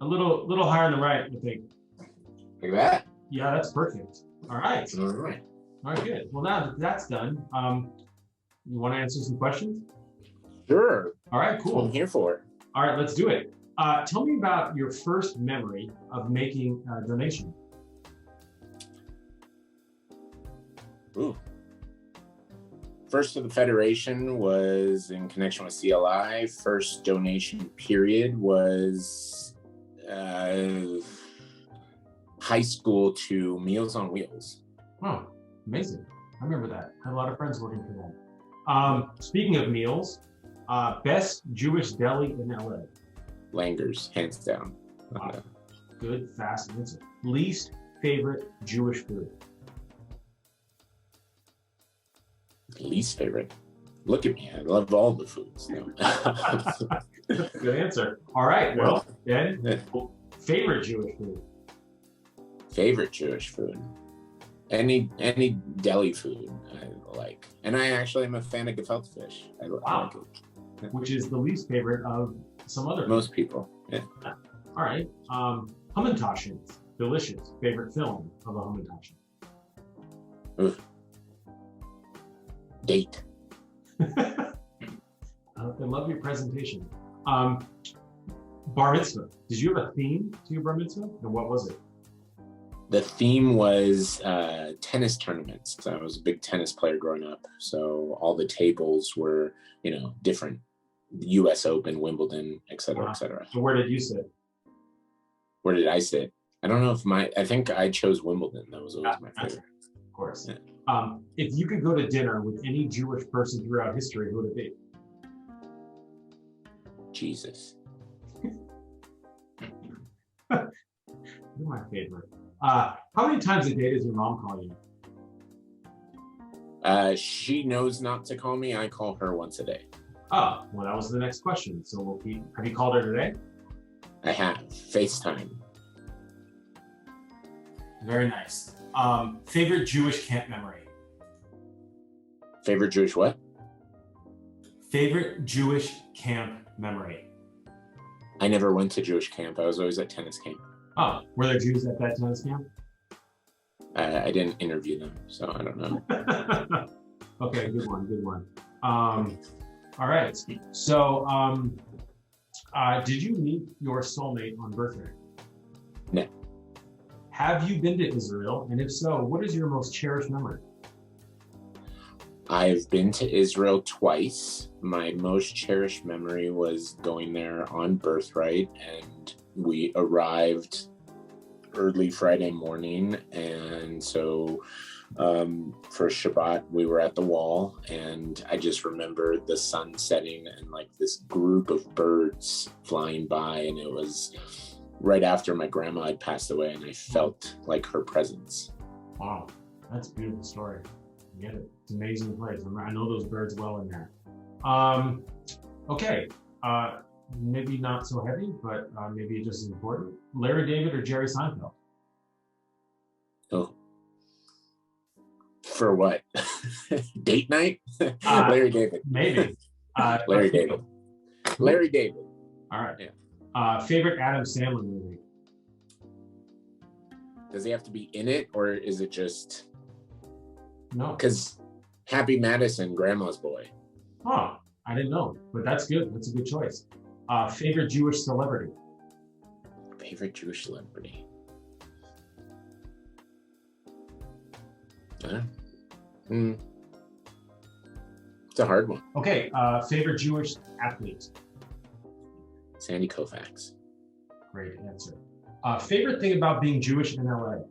little higher on the right, I think. Like that? Yeah, that's perfect. All right. All right. All right, good. Well, now that that's done, you want to answer some questions? Sure. All right, That's what cool. I'm here for. All right, let's do it. Tell me about your first memory of making a donation. Ooh. First to the Federation was in connection with CLI. First donation period was high school to Meals on Wheels. Oh, amazing. I remember that. I had a lot of friends working for them. Speaking of meals, best Jewish deli in LA. Langer's, hands down. Good, fast answer. Least favorite Jewish food. Least favorite. Look at me. I love all the foods. No. Good answer. All right. Well, then, favorite Jewish food. Favorite Jewish food. Any deli food I like. And I actually am a fan of gefilte fish. I like it. Which is the least favorite of some other Most people. Yeah. All right. Hamantaschen. Delicious. Favorite film of a Hamantaschen. Date. I love your presentation. Bar mitzvah. Did you have a theme to your bar mitzvah? And what was it? The theme was tennis tournaments. So I was a big tennis player growing up. So all the tables were, different. US Open, Wimbledon, et cetera, et cetera. So where did you sit? Where did I sit? I don't know I think I chose Wimbledon. That was always my favorite. Of course. Yeah. If you could go to dinner with any Jewish person throughout history, who would it be? Jesus. You're my favorite. How many times a day does your mom call you? She knows not to call me. I call her once a day. Oh, well, that was the next question. So have you called her today? I have. FaceTime. Very nice. Favorite Jewish camp memory? Favorite Jewish what? Favorite Jewish camp memory? I never went to Jewish camp. I was always at tennis camp. Oh, were there Jews at that tennis camp? I didn't interview them, so I don't know. Okay, good one. All right. So, did you meet your soulmate on birthday? No. Have you been to Israel? And if so, what is your most cherished memory? I've been to Israel twice. My most cherished memory was going there on birthright, and we arrived early Friday morning. And so for Shabbat, we were at the wall, and I just remember the sun setting and like this group of birds flying by. And it was right after my grandma had passed away, and I felt like her presence. Wow, that's a beautiful story. I get it. It's an amazing place. I know those birds well in there. Okay, maybe not so heavy, but maybe just as important. Larry David or Jerry Seinfeld? Oh. For what? Date night? Larry David. Maybe. Larry David. Larry David. All right. Yeah. Favorite Adam Sandler movie? Does he have to be in it, or is it just... No. Because Happy Madison, Grandma's Boy. Oh, I didn't know, but that's good. That's a good choice. Favorite Jewish celebrity? Favorite Jewish celebrity? It's a hard one. Okay, favorite Jewish athlete? Sandy Koufax. Great answer. Favorite thing about being Jewish in LA?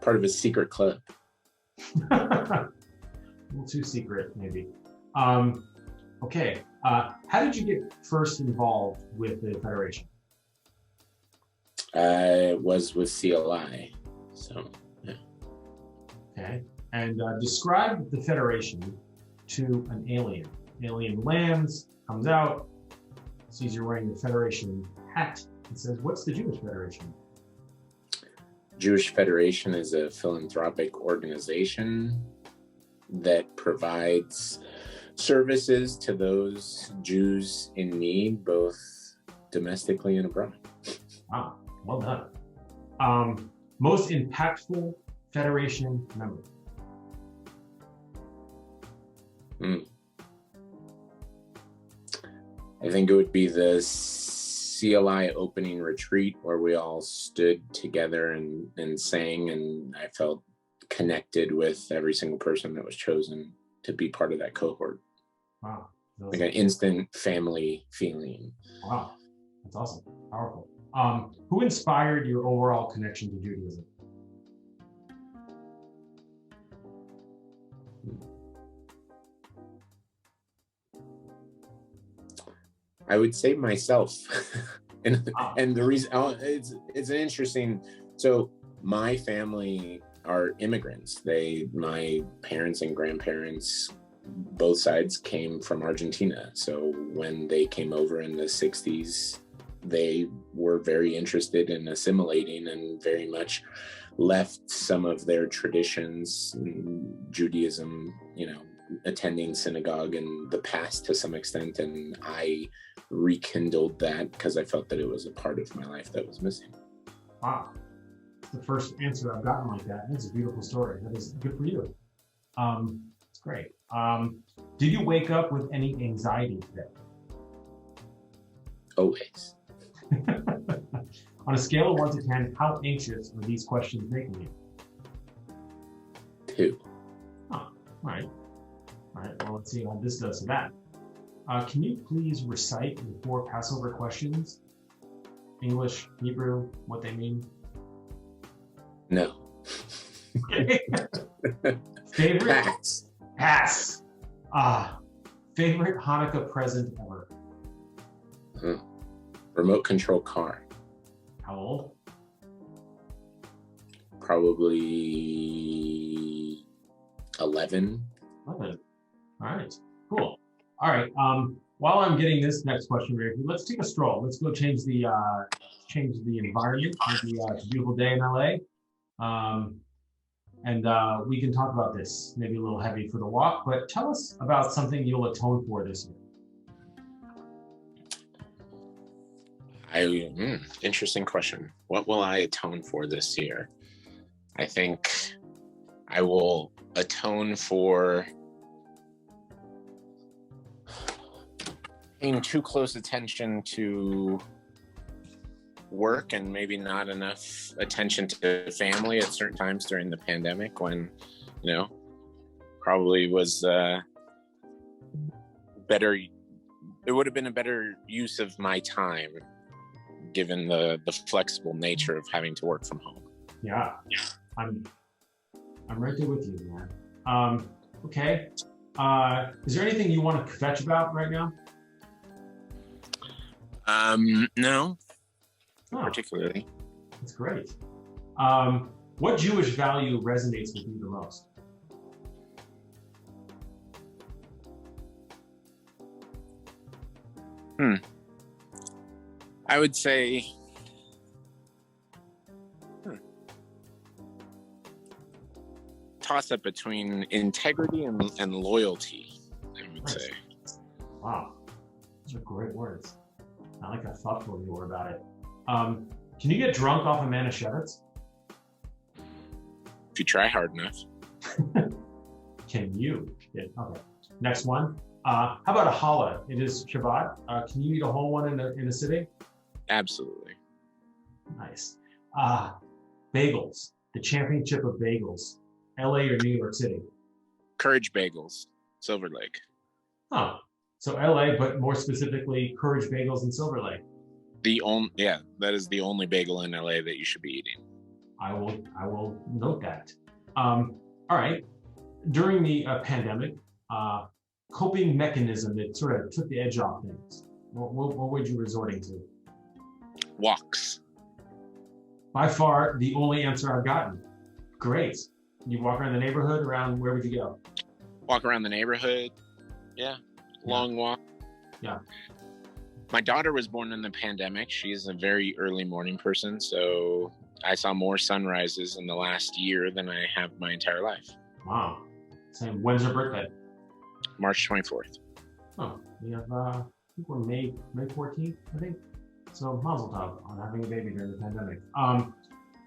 Part of a secret club. A little too secret, maybe. Okay, how did you get first involved with the Federation? I was with CLI, so yeah. Okay, and describe the Federation to an alien. Alien lands, comes out, sees you're wearing the Federation hat, and says, "What's the Jewish Federation?" Jewish Federation is a philanthropic organization that provides services to those Jews in need, both domestically and abroad. Wow, well done. Most impactful Federation member? I think it would be the CLI opening retreat where we all stood together and sang, and I felt connected with every single person that was chosen to be part of that cohort. Wow. Like an instant family feeling. Wow, that's awesome, powerful. Who inspired your overall connection to Judaism? I would say myself. and the reason it's an interesting, so my family are immigrants. My parents and grandparents, both sides, came from Argentina. So when they came over in the 60s, they were very interested in assimilating and very much left some of their traditions, Judaism, attending synagogue in the past to some extent. And I rekindled that because I felt that it was a part of my life that was missing. Wow. It's the first answer I've gotten like that. That's a beautiful story. That is good for you. It's great. Did you wake up with any anxiety today? Always. On a scale of 1 to 10, how anxious are these questions making you? 2. Oh, all right. All right, well, let's see how this does to that. Can you please recite the 4 Passover questions? English, Hebrew, what they mean? No. Favorite? Pass. Pass. Favorite Hanukkah present ever? Remote control car. How old? Probably 11. 11. All right, cool. All right, while I'm getting this next question ready, let's take a stroll. Let's go change the environment. It's a beautiful day in LA. And we can talk about this, maybe a little heavy for the walk, but tell us about something you'll atone for this year. Interesting question. What will I atone for this year? I think I will atone for paying too close attention to work and maybe not enough attention to family at certain times during the pandemic when, probably was better. It would have been a better use of my time given the flexible nature of having to work from home. Yeah. I'm right there with you, man. Okay. Is there anything you want to fetch about right now? No. Oh, particularly. That's great. What Jewish value resonates with you the most? I would say toss up between integrity and loyalty, I would say. Wow, those are great words. I like how thoughtful you were about it. Can you get drunk off of Manischewitz? If you try hard enough. Can you? Yeah, okay. Next one. How about a challah? It is Shabbat. Can you eat a whole one in a sitting? Absolutely. Nice. Bagels. The championship of bagels. LA or New York City? Courage Bagels, Silver Lake. Oh, so LA, but more specifically, Courage Bagels in Silver Lake. That is the only bagel in LA that you should be eating. I will note that. All right. During the pandemic, coping mechanism that sort of took the edge off things. What were you resorting to? Walks. By far, the only answer I've gotten. Great. You walk around the neighborhood. Where would you go? Walk around the neighborhood. Yeah. Long walk. Yeah. My daughter was born in the pandemic. She's a very early morning person, so I saw more sunrises in the last year than I have my entire life. Wow. Same. When's her birthday? March 24th. Oh, we have, I think we're May 14th, I think. So mazel tov on having a baby during the pandemic.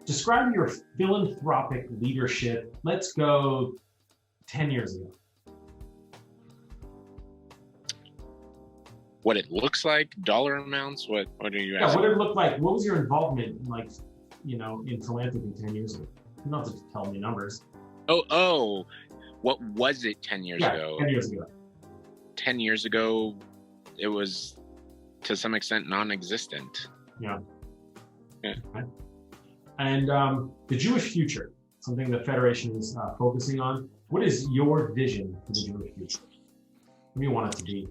Describe your philanthropic leadership. Let's go 10 years ago. What it looks like, dollar amounts, what are you asking? Yeah, what did it look like? What was your involvement, like, in philanthropy 10 years ago? You don't have to tell me numbers. Oh, what was it 10 years ago? 10 years ago. 10 years ago, it was to some extent non-existent. Yeah. Okay. And the Jewish future, something the Federation is focusing on. What is your vision for the Jewish future? What do you want it to be?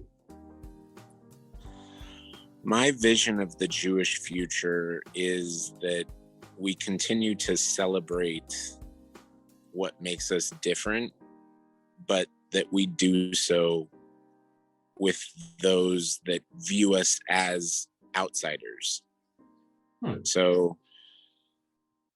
My vision of the Jewish future is that we continue to celebrate what makes us different, but that we do so with those that view us as outsiders. So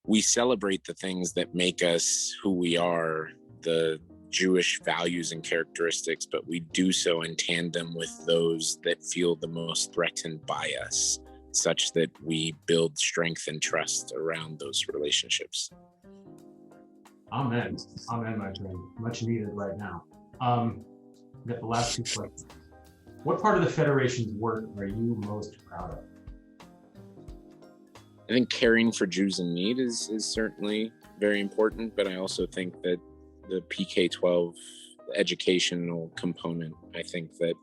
we celebrate the things that make us who we are, the Jewish values and characteristics, but we do so in tandem with those that feel the most threatened by us, such that we build strength and trust around those relationships. Amen. Amen, my friend. Much needed right now. We've got the last two questions. What part of the Federation's work are you most proud of? I think caring for Jews in need is certainly very important, but I also think that the PK-12 educational component, I think that,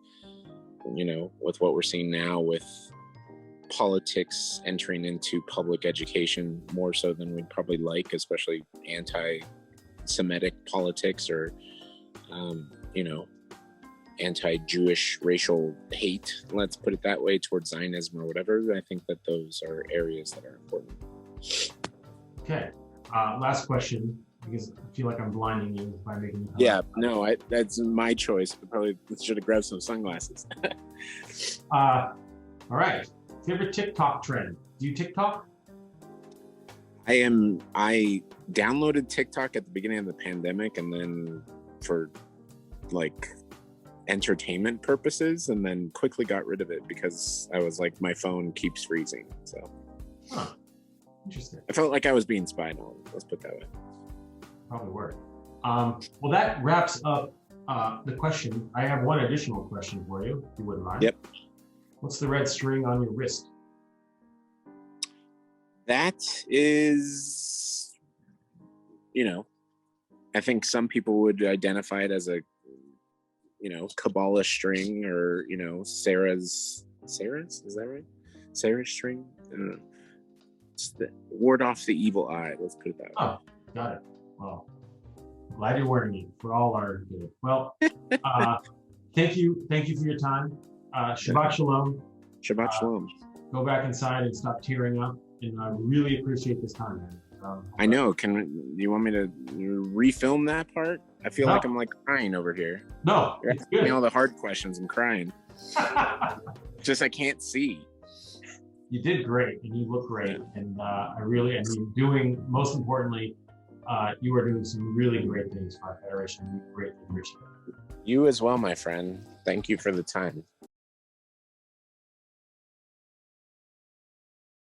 with what we're seeing now with politics entering into public education more so than we'd probably like, especially anti-Semitic politics or, anti-Jewish racial hate, let's put it that way, towards Zionism or whatever. I think that those are areas that are important. Okay. Last question, because I feel like I'm blinding you by making you. Yeah, no, that's my choice. I probably should have grabbed some sunglasses. All right. Favorite TikTok trend? Do you TikTok? I downloaded TikTok at the beginning of the pandemic, and then for like entertainment purposes, and then quickly got rid of it because I was like, my phone keeps freezing. So interesting. I felt like I was being spied on. Let's put it that way. Probably were. Well, that wraps up the question. I have one additional question for you, if you wouldn't mind. Yep. What's the red string on your wrist? That is, I think some people would identify it as a, Kabbalah string, or, Sarah's, is that right? Sarah's string? I don't know. It's ward off the evil eye. Let's put it that way. Oh, got it. Well, glad you're wearing it for all our good. Well, thank you for your time. Shabbat Shalom. Shabbat Shalom. Go back inside and stop tearing up. And I really appreciate this time, man. I know. You want me to refilm that part? I feel like I'm like crying over here. No, you're it's asking good. me all the hard questions. I'm crying. Just I can't see. You did great, and you look great. And you're doing, most importantly, you are doing some really great things for our Federation. We greatly appreciate it. You as well, my friend. Thank you for the time.